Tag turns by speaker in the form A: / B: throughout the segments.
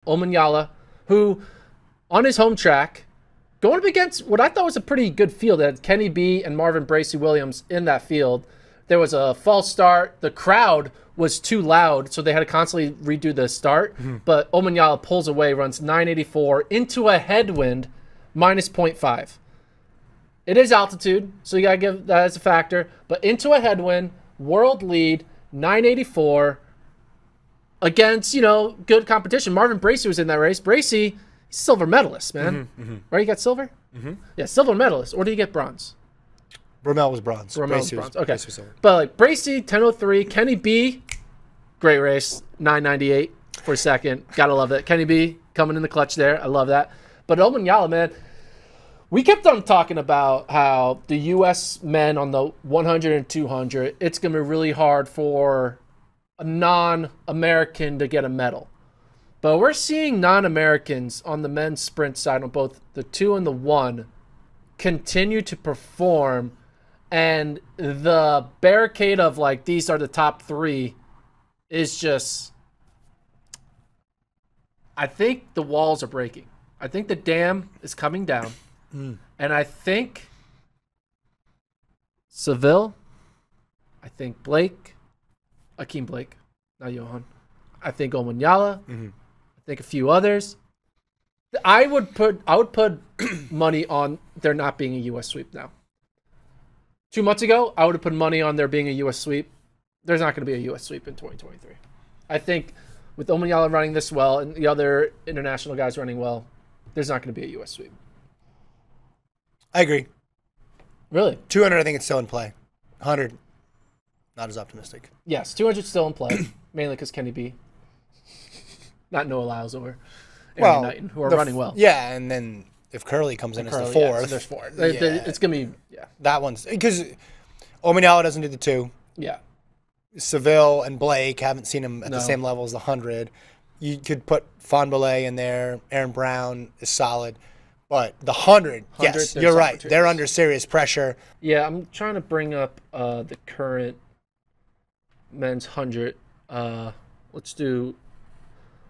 A: Omanyala, who on his home track, going up against what I thought was a pretty good field. It had Kenny B and Marvin Bracey Williams in that field. There was a false start. The crowd was too loud, so they had to constantly redo the start. But Omanyala pulls away, runs 984 into a headwind, minus 0.5. It is altitude, so you got to give that as a factor. But into a headwind, world lead, 984 against, good competition. Marvin Bracey was in that race. Bracey, he's silver medalist, man. Right? You got silver? Yeah, silver medalist. Or do you get bronze?
B: Bromell was bronze.
A: Bromell was bronze. Okay. But like Bracey, 1003. Kenny B, great race. 998 for a second. Gotta love it. Kenny B coming in the clutch there. I love that. But Omanyala, man, we kept on talking about how the U.S. men on the 100 and 200, it's going to be really hard for a non-American to get a medal. But we're seeing non-Americans on the men's sprint side on both the 2 and the 1 continue to perform. And the barricade of, like, these are the top 3 is just... I think the walls are breaking. I think the dam is coming down. And I think Seville, I think Blake, Akeem Blake, not Johan. I think Omanyala. I think a few others. I would put money on there not being a U.S. sweep now. 2 months ago, I would have put money on there being a U.S. sweep. There's not going to be a U.S. sweep in 2023. I think with Omanyala running this well and the other international guys running well, there's not going to be a U.S. sweep.
B: I agree.
A: Really?
B: 200, I think it's still in play. 100, not as optimistic.
A: Yes, 200 still in play, mainly because Kenny B. Not Noah Lyles or Aaron Knighton, who are running well.
B: Yeah, and then if Curley comes in as the 4th.
A: Yeah, so there's 4. It's going to be,
B: That one's, because Omanyala doesn't do the 2.
A: Yeah.
B: Seville and Blake, haven't seen him at the same level as the 100. You could put Fonbellet in there. Aaron Brown is solid. But the 100, yes, you're right. They're under serious pressure.
A: Yeah, I'm trying to bring up the current men's 100. Let's do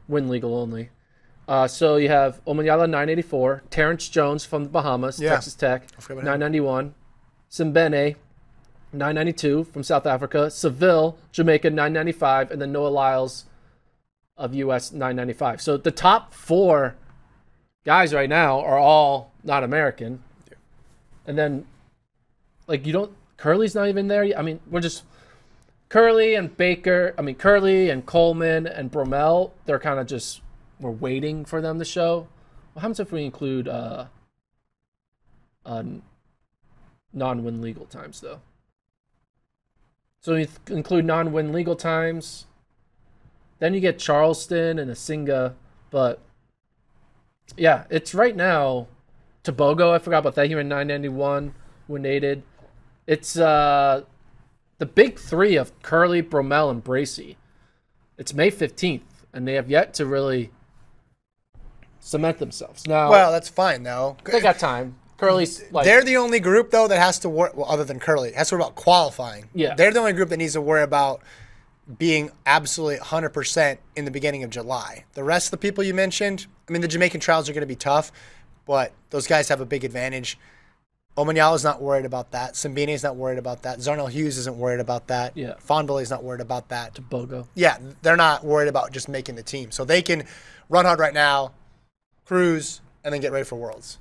A: win legal only. So you have Omanyala 984, Terrence Jones from the Bahamas, Texas Tech, 991, Simbene 992 from South Africa, Seville, Jamaica 995, and then Noah Lyles of US 995. So the top 4 guys right now are all not American. And then, like, Curley's not even there. I mean, we're just Curley and Coleman and Bromell, they're kind of just, we're waiting for them to show. What happens if we include non-win legal times, though? So we include non-win legal times. Then you get Charleston and Asinga, but yeah, it's right now. Tobago, I forgot about that. He ran 991 when aided. It's the big 3 of Curley, Bromell, and Bracey. It's May 15th, and they have yet to really cement themselves. Now,
B: well, that's fine, though.
A: They got time. Curly's like...
B: They're the only group, though, that has to worry, well, other than Curley, has to worry about qualifying.
A: Yeah.
B: They're the only group that needs to worry about being absolutely 100% in the beginning of July. The rest of the people you mentioned, I mean, the Jamaican trials are going to be tough, but those guys have a big advantage. Omanyala's not worried about that. Simbine's not worried about that. Zarnell Hughes isn't worried about that.
A: Yeah.
B: Fonbellet's not worried about that.
A: Tobago.
B: Yeah, they're not worried about just making the team. So they can run hard right now, cruise, and then get ready for Worlds.